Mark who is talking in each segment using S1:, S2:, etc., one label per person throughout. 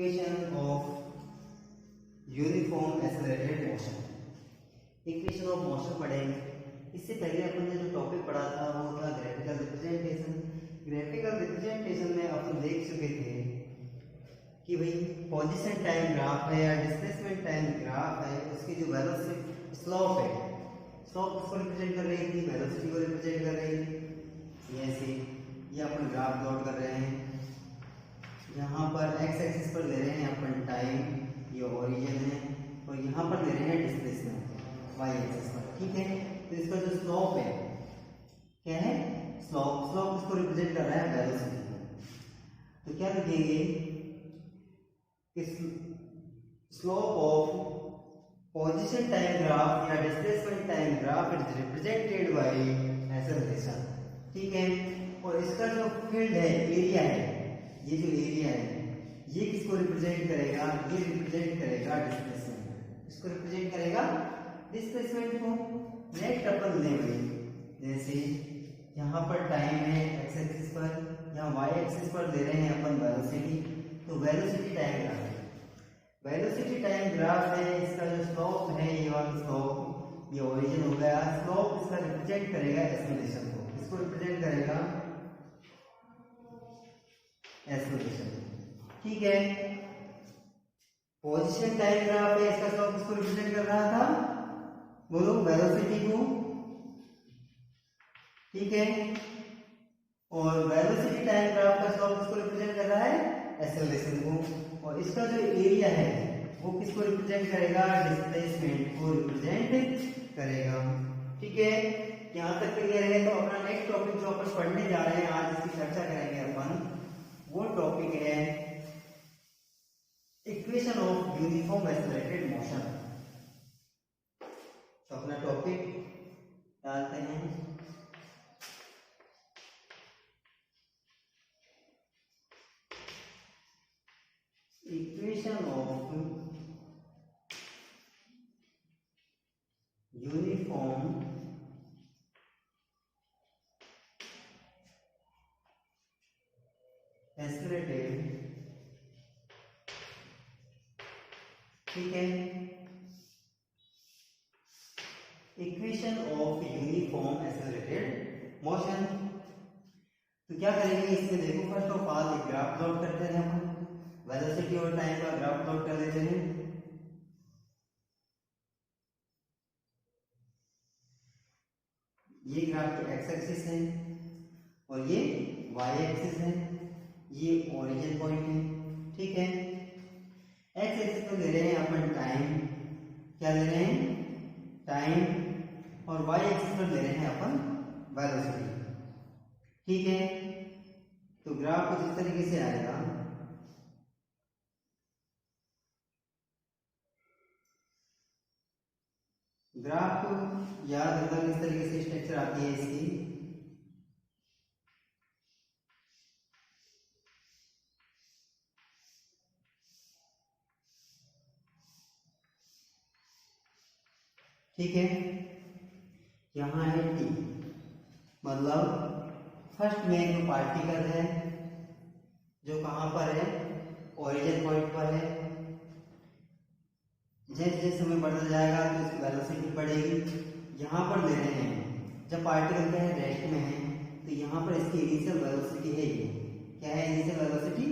S1: Equation of uniform accelerated motion. Equation of motion पढ़ेंगे। इससे पहले अपन ने जो टॉपिक पढ़ा था वो था ग्राफिकल रिप्रेजेंटेशन। ग्राफिकल रिप्रेजेंटेशन में अपन देख चुके थे कि भाई पोजीशन टाइम ग्राफ है या डिस्प्लेसमेंट टाइम ग्राफ है, उसकी जो वेलोसिटी स्लोप है, स्लोप किसको रिप्रेजेंट कर रही थी, वेलोसिटी को रिप्रेजेंट कर रही थी। ऐसे ये अपन ग्राफ प्लॉट कर रहे हैं। यहाँ पर एक्स एक्सिस पर ले रहे हैं अपन टाइम, ये ओरिजिन है, और यहाँ पर ले रहे हैं डिस्प्लेसमेंट वाई एक्सिस पर। ठीक है, तो इसका जो स्लोप है क्या है, स्लोप। स्लोप इसको रिप्रेजेंट कर रहा है वेलोसिटी को। तो क्या लिखेंगे कि slope of position time graph या displacement time graph is represented by acceleration. ठीक है, और इसका जो फील्ड है, एरिया है, ये जो एरिया है ये किसको रिप्रेजेंट करेगा, ये रिप्रेजेंट करेगा डिस्प्लेसमेंट। इसको रिप्रेजेंट करेगा डिस्प्लेसमेंट को। नेक्स्ट अपन लेंगे, जैसे यहाँ पर टाइम है एक्स एक्सिस पर, यहाँ वाई एक्सिस पर दे रहे हैं अपन वेलोसिटी। तो वेलोसिटी टाइम ग्राफ है, वेलोसिटी टाइम ग्राफ है। इसका जो स्लोप है, ये वाला स्लोप, ये ओरिजिन हो गया। स्लोप इसका रिप्रेजेंट करेगा एक्सेलरेशन को। इसको रिप्रेजेंट करेगा एक्सेलरेशन। ठीक है, पोजीशन टाइम ग्राफ है, इसका स्लोप किसको रिप्रेजेंट कर रहा था, बोलो वेलोसिटी को। ठीक है, और वेलोसिटी टाइम ग्राफ का स्लोप किसको रिप्रेजेंट कर रहा है, एक्सेलरेशन को। और इसका जो एरिया है वो किसको रिप्रेजेंट करेगा, डिस्प्लेसमेंट को रिप्रेजेंट करेगा। ठीक है, यहाँ तक क्लियर है। तो अपना नेक्स्ट टॉपिक जो अपन पढ़ने जा रहे हैं आज, इसकी चर्चा करेंगे अपन, वो टॉपिक है equation of uniform accelerated motion. तो अपना टॉपिक डालते हैं, इक्वेशन ऑफ यूनिफॉर्म एक्सेलरेटेड। ठीक है, equation of uniform accelerated motion. तो क्या करेंगे इसमें, देखो फर्स्ट ऑफ ऑल एक ग्राफ प्लॉट करते हैं अपन, वेलोसिटी और टाइम का ग्राफ प्लॉट कर लेते हैं। ये ग्राफ की एक्स एक्सिस है और ये वाई एक्सिस है, ये ओरिजिन पॉइंट है। ठीक है, एक्स एक्सिस पर ले रहे हैं अपन टाइम, क्या ले रहे हैं, टाइम, और वाई एक्सिस पर ले रहे हैं अपन वेलोसिटी। ठीक है, तो ग्राफ कुछ इस तरीके से आएगा। ग्राफ को याद रखना किस तरीके से स्ट्रक्चर आती है इसकी। ठीक है, यहाँ है टी, मतलब फर्स्ट में जो पार्टिकल है जो कहाँ पर है, ओरिजिन पॉइंट पर है। जैसे जैसे समय बदल जाएगा तो इसकी वेलोसिटी बढ़ेगी। यहाँ पर ले रहे हैं जब पार्टिकल क्या है, रेस्ट में है, तो यहाँ पर इसकी इनिशियल वेलोसिटी है, ये क्या है, इनिशियल वेलोसिटी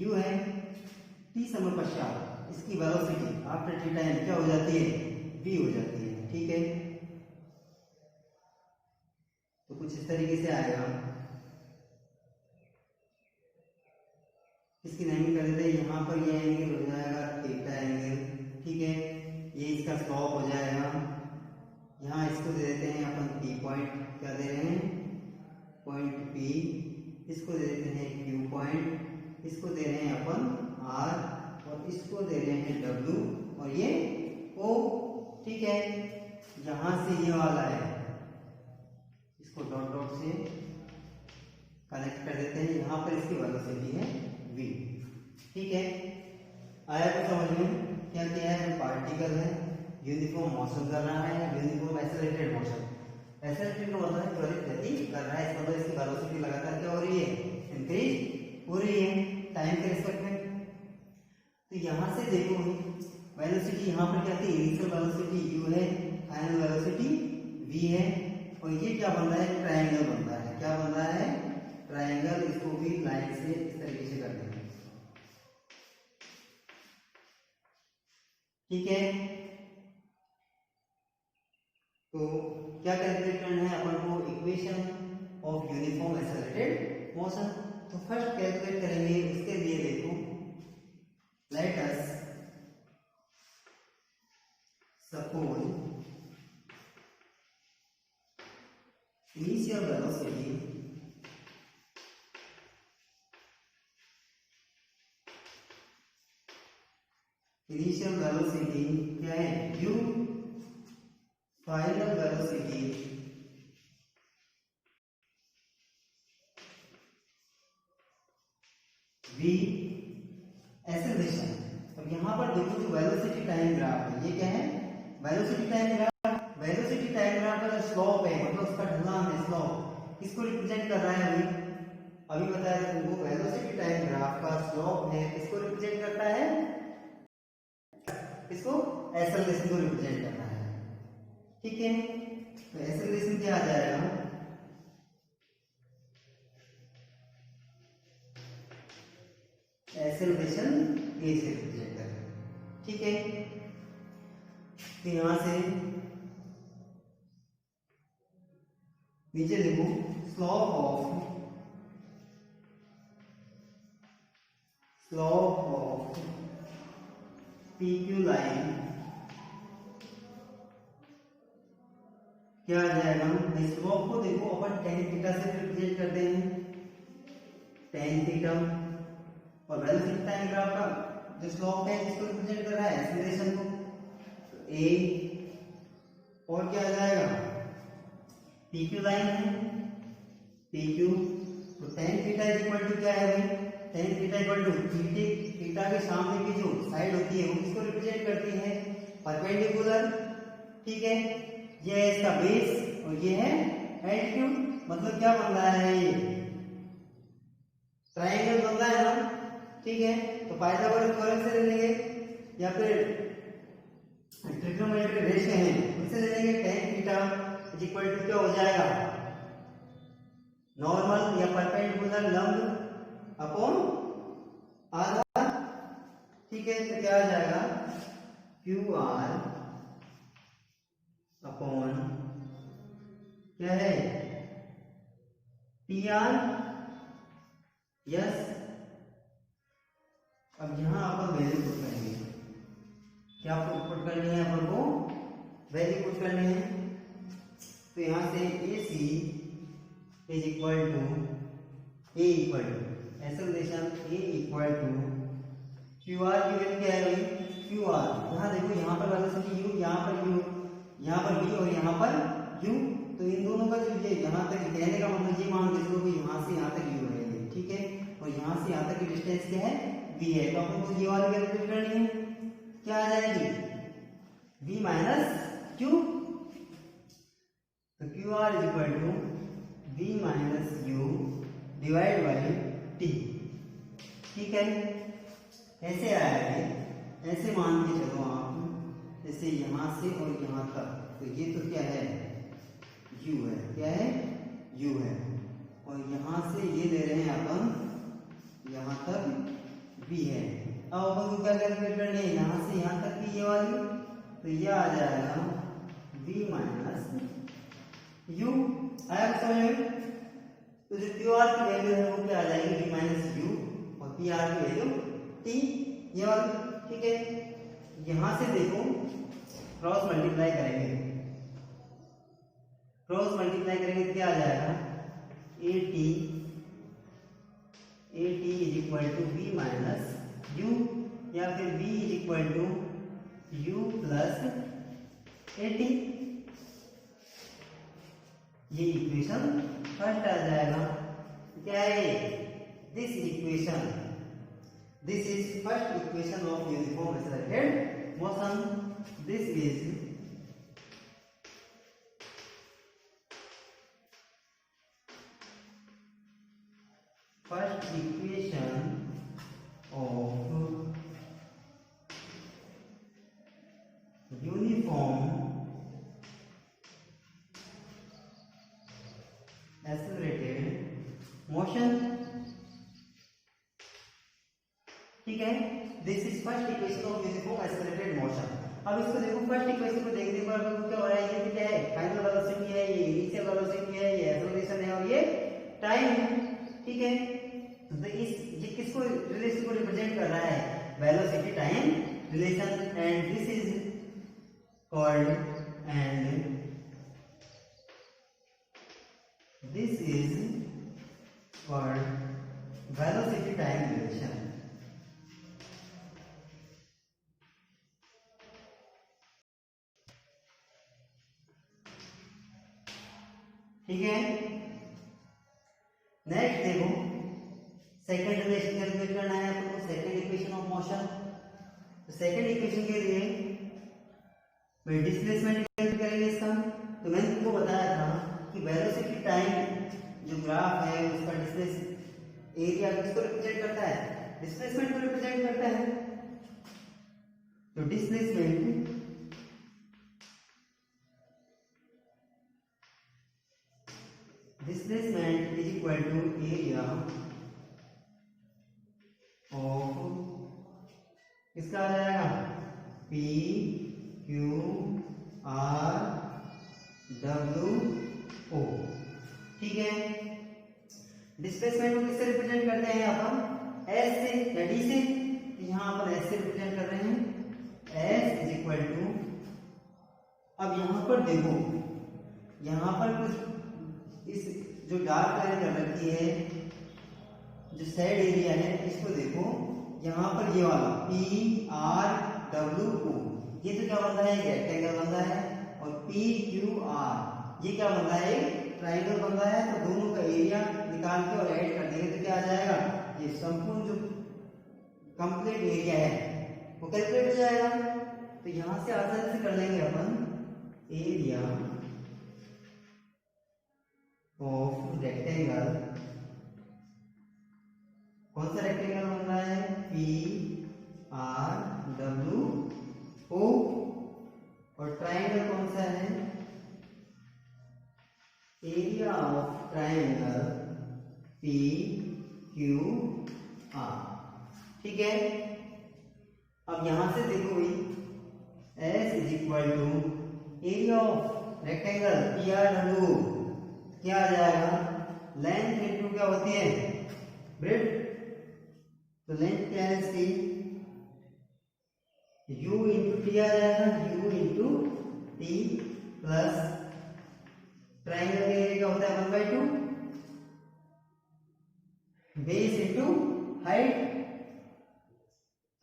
S1: u है। टी समय पश्चात इसकी वेलोसिटी आफ्टर टी टाइम क्या हो जाती है, v हो जाती है। ठीक है, तो कुछ इस तरीके से आएगा। इसकी नेमिंग कर देते हैं, यहाँ पर ये एंगल हो जाएगा थीटा एंगल। ठीक है, ये इसका स्लोप हो जाएगा। यहाँ इसको दे देते हैं अपन पी पॉइंट, क्या दे रहे हैं, पॉइंट पी। इसको दे देते हैं क्यू पॉइंट, इसको दे रहे हैं अपन आर, और इसको दे रहे हैं डब्ल्यू, और ये ओ। ठीक है, यहाँ से ये वाला है, इसको डॉट डॉट से कनेक्ट कर देते हैं। यहाँ पर इसकी वेलोसिटी है v। ठीक है, आया तो समझ में, क्या किया है, पार्टिकल है, यूनिफॉर्म मोशन कर रहा है, यूनिफॉर्म एक्सेलरेटेड मोशन। एक्सेलरेटेड का मतलब है त्वरित गति कर रहा है, इसका मतलब इसकी वेलोसिटी लगातार क्या हो रही है, इंक्रीज हो रही है टाइम के रिस्पेक्ट में। तो यहाँ से देखो वेलोसिटी यहाँ पर क्या थी, इनिशियल वेलोसिटी u है, फाइनल वेलोसिटी v है, और ये क्या बन रहा है, ट्रायंगल बन रहा है। क्या बन रहा है, ट्रायंगल। इसको भी लाइन से इस तरीके से कर देंगे, ठीक है। तो क्या कैलकुलेट करना है अपन को, equation of uniform accelerated motion. तो फर्स्ट कैलकुलेट करेंगे, उसके लिए देखो, let us suppose initial velocity क्या है, u, final velocity v, acceleration. अब यहाँ पर देखो जो वेलोसिटी टाइम ग्राफ है, ये क्या है, velocity time graph. Velocity time graph का जो स्लोप है, मतलब उसका ढलान है, स्लोप किसको रिप्रेजेंट कर रहा है, अभी बताया था तुमको, वेलोसिटी टाइम ग्राफ का स्लोप है किसको रिप्रेजेंट करता है, इसको एक्सेलरेशन को रिप्रेजेंट करना है, ठीक है। तो एक्सेलरेशन क्या आ जाएगा, एक्सेलरेशन ए से रिप्रेजेंट करें, ठीक है। तो यहां से नीचे देखो, स्लोप ऑफ PQ लाइन क्या आ जाएगा, स्लोप को देखो अपन tan थीटा से रिप्रेजेंट करते हैं, tan थीटा, और वेलोसिटी टाइम ग्राफ का जो स्लोप है इसको रिप्रेजेंट कर रहा है एक्सेलरेशन को, तो a, और क्या आ जाएगा, PQ लाइन है, PQ, तो tan theta is equal to क्या है भाई, tan theta equal to theta के सामने की जो साइड होती है वो किसको रिप्रेजेंट करती है, परपेंडिकुलर, ठीक है। ये है इसका बेस और ये है एल्टीट्यूड, मतलब क्या बन रहा है, ये ट्रायंगल बन रहा है ना, ठीक है। तो पाइथागोरस थ्योरम से ले लेंगे या फिर ट्रिग्नोमेट्रिक रेशियो है उनसे ले लेंगे, tan theta is equal to क्या हो जाएगा, नॉर्मल या परपेंडिकुलर लंब अपॉन आधार, ठीक है। तो क्या आ जाएगा, QR अपॉन क्या है, PR, यस। अब यहां अपन वैल्यू पुट करेंगे, क्या पुट करनी है अपन को, वैल्यू पुट करनी है। तो यहां से AC is equal to acceleration A equal to QR की वैल्यू क्या है भाई, QR, यहाँ देखो, यहाँ पर वेलोसिटी u, यहाँ पर u, यहाँ पर v और यहाँ पर u, तो इन दोनों का जो ये यहाँ तक कहने का मतलब ये मान के चलो कि यहाँ से यहाँ तक u है, ठीक है, और यहाँ से यहाँ तक की डिस्टेंस क्या है, v है। तो अपन को ये वाली कैलकुलेट करनी है, क्या आ जाएगी, v माइनस q, तो QR is equal to v minus u divide by t, ठीक है। ऐसे आया है, ऐसे मान के चलो आप, जैसे यहाँ से और यहाँ तक, तो ये तो क्या है, u है, क्या है, u है, और यहाँ से ये ले रहे हैं अपन, यहाँ तक v है। अब अपन को क्या कैलकुलेट करनी है, यहाँ से यहाँ तक की ये वाली, तो ये आ जाएगा v माइनस u, आया समझ में। तो जो QR की वैल्यू है वो क्या आ जाएगी, v माइनस u, और PR की वैल्यू t, ये वाली, ठीक है। यहां से देखो क्रॉस मल्टीप्लाई करेंगे तो क्या आ जाएगा, AT is equal to v minus u, या फिर v is equal to u plus AT, ये इक्वेशन फर्स्ट आ जाएगा। क्या है, this is first equation of uniform accelerated motion, this is first equation of uniform accelerated motion. ठीक है, this is first equation of uniform accelerated motion. अब इसको देखो, फर्स्ट इक्वेशन को देखने पर आपको क्या हो रहा है, ये क्या है, फाइनल वेलोसिटी है, ये इनिशियल वेलोसिटी है, ये एक्सेलरेशन है और ये टाइम है। ठीक है, तो ये किसको रिलेशन को रिप्रेजेंट कर रहा है, velocity time relation, and this is called velocity time relation. ठीक है, नेक्स्ट देखो, सेकंड रिलेशन कैलकुलेट करना है आपको, सेकंड इक्वेशन ऑफ मोशन। तो सेकंड इक्वेशन के लिए मैं डिस्प्लेसमेंट कैलकुलेट करेंगे इसका। तो मैंने तुमको बताया था कि वेलोसिटी टाइम जो ग्राफ है उसका डिस्प्लेस एरिया किसको रिप्रेजेंट करता है, डिस्प्लेसमेंट को रिप्रेजेंट करता है। तो displacement is equal to area of, किसका आ जाएगा, P Q R W O। ठीक है, डिस्प्लेसमेंट को किससे रिप्रेजेंट करते हैं अपन, S से या D से, यहाँ अपन S से रिप्रेजेंट कर रहे हैं, S इज इक्वल टू, अब यहाँ पर देखो, यहाँ पर कुछ इस जो डार्क लाइन कर रखी है, जो साइड एरिया है, इसको देखो, यहाँ पर ये वाला P R W O, ये तो क्या बनता है, रेक्टेंगल बनता है, और P Q R ये क्या बनता है, ट्राइंगल बनता है। तो दोनों का एरिया निकाल के और ऐड कर देंगे तो क्या आ जाएगा, ये संपूर्ण जो कंप्लीट एरिया है वो कैलकुलेट हो जाएगा। तो यहाँ से आसानी से कर लेंगे अपन एरिया ऑफ रेक्टेंगल, कौन सा रेक्टेंगल बन रहा है, P R W O, और ट्राइंगल कौन सा है, area of triangle P Q R। ठीक है, अब यहां से देखो भाई, S is equal to area of rectangle P R W, क्या आ जाएगा, लेंथ इंटू क्या होती है, ब्रेड्थ। तो लेंथ क्या है इसकी, U इंटू टी आ जाएगा, U into T plus triangle का एरिया क्या होता है 1/2, बेस इंटू हाइट।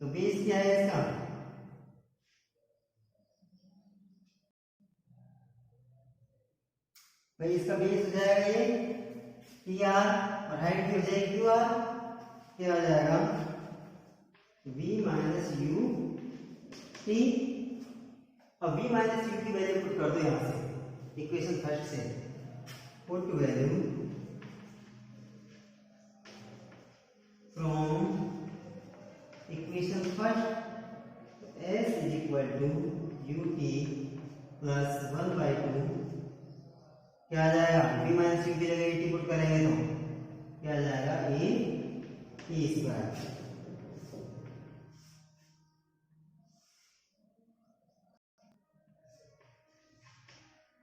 S1: तो बेस क्या है इसका, भाई इसका बेस हो जाएगा ये टी आर, और हाइट की हो जाएगी क्यू आर, क्या आ जाएगा v माइनस यू टी। अब v माइनस यू की वैल्यू पुट कर दो यहां से, इक्वेशन फर्स्ट से, put value from equation first, s is equal to u t plus 1/2, क्या आ जाएगा, v माइनस यू की जगह टी पुट करेंगे तो क्या आ जाएगा, a T square.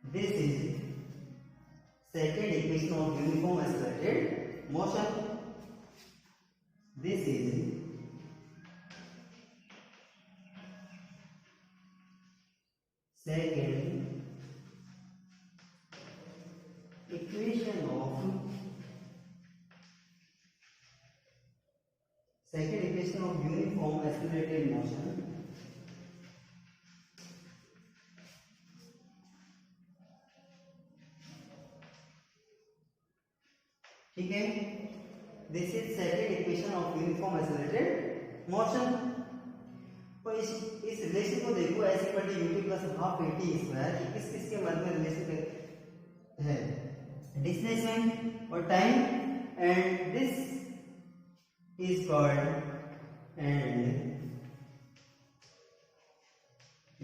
S1: This is second equation of uniform accelerated motion. This is second equation of uniform accelerated motion. ठीक है, this is second equation of uniform accelerated motion. तो इस रिलेशन को देखो, ऐसे equal to ut plus half at square, किस किस के मध्य में रिलेशन है, डिस्प्लेसमेंट और time, and this is called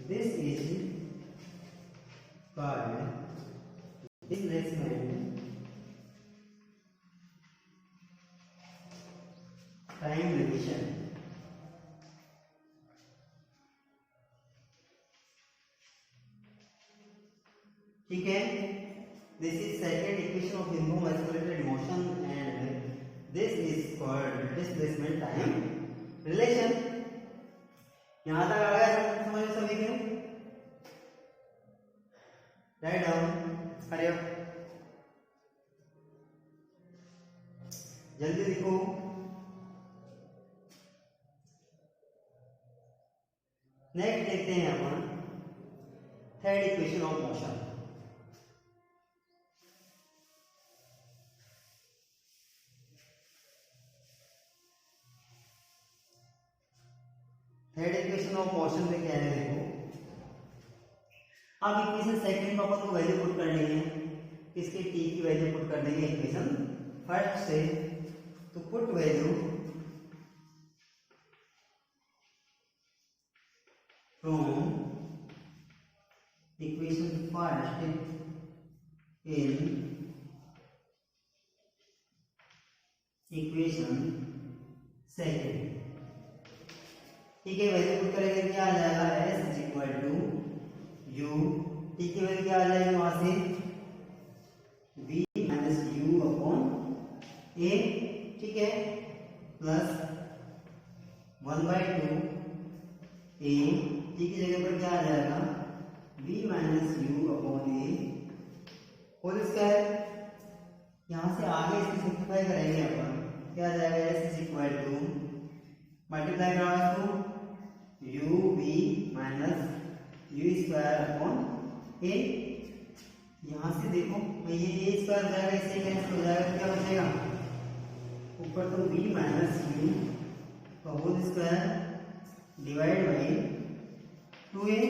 S1: this is called displacement time relation. ठीक है, this is second equation of uniform accelerated motion and this is called displacement time relation. यहां तक आ गया समझ में सभी के? राइट डाउन, हरी अप, जल्दी लिखो। नेक्स्ट देखते हैं अपन third equation of motion. Third equation of motion में क्या है देखो, अब इक्वेशन सेकंड में अपन को वैल्यू पुट करनी है, किसके टी की वैल्यू पुट कर देंगे इक्वेशन फर्स्ट से। तो put value from equation first in equation second. ठीक है, वैल्यू पुट करेंगे क्या आ जाएगा, s is equal to u, t की वैल्यू क्या आ जाएगी वहां से v minus u upon a, ठीक है, प्लस 1/2 a, टी की जगह पर क्या आ जाएगा v minus u upon a whole square. यहां से आगे इसको सिंप्लीफाई करेंगे अपन, क्या आ जाएगा s is equal to multiply करा इसको u v minus u square upon a। यहां से देखो ये a स्क्वायर हो जाएगा, इससे कैंसिल हो जाएगा, क्या बचेगा ऊपर तो v माइनस u का whole square divide by 2a।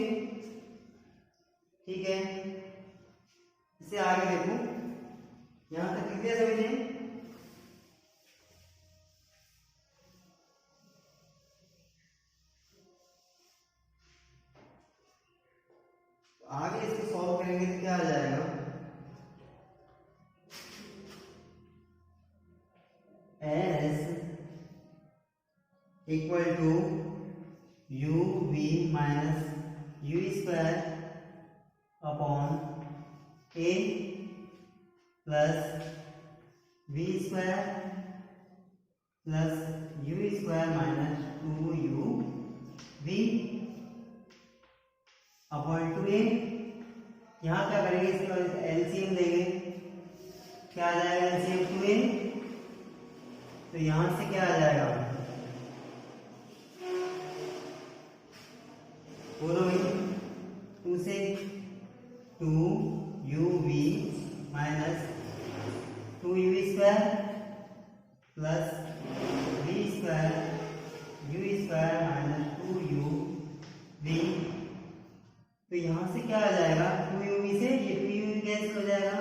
S1: ठीक है, इससे आगे देखो, यहां तक कितने समझे, आगे इसको सॉल्व करेंगे तो क्या आ जाएगा, s equal to u v minus u square upon a plus v square plus u square minus 2u v upon 2a। यहाँ क्या करेंगे, इसके बाद एलसीएम लेंगे, क्या आ जाएगा एलसीएम 2a, तो यहां से क्या आ जाएगा बोलो भाई, 2 से 2uv minus 2u square plus v square u square minus 2uv। तो यहां से क्या आ जाएगा 2uv से ये 2uv कैंसिल हो जाएगा,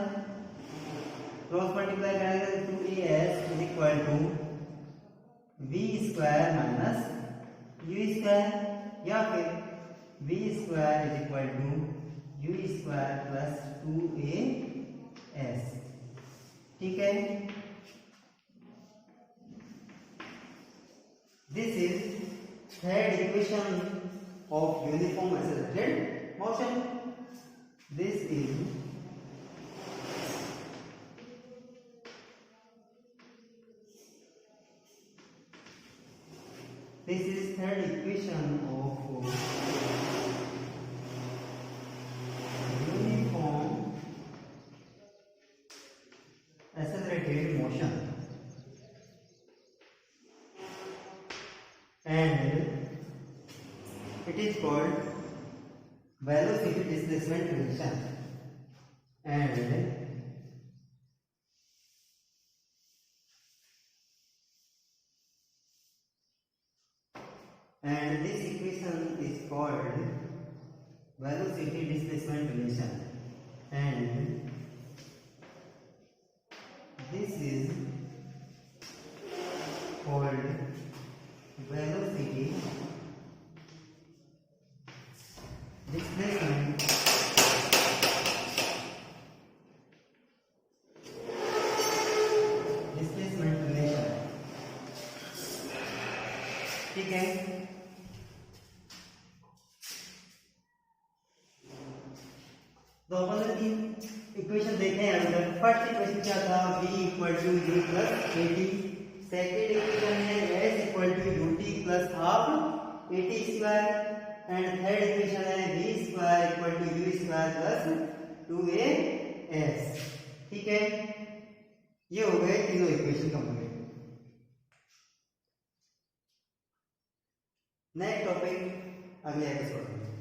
S1: क्रॉस मल्टीप्लाई करेंगे तो 2as is equal to v square minus u square, या फिर v square is equal to u square plus 2as। ठीक है, this is third equation of uniform accelerated motion. This is third equation of uniform accelerated motion, and it is called velocity displacement relation, and this equation is called velocity displacement relation, and this is called velocity displacement relation, ठीक है। तो अपन ने तीन equation देखे हैं अभी तक। First equation क्या था, v equal to u plus at। Second equation है s equal to ut plus half at square. And third equation है v square equal to u square plus 2as, ठीक है। ये हो गए तीनों इक्वेशन कंप्लीट। नेक्स्ट टॉपिक अगले episode में।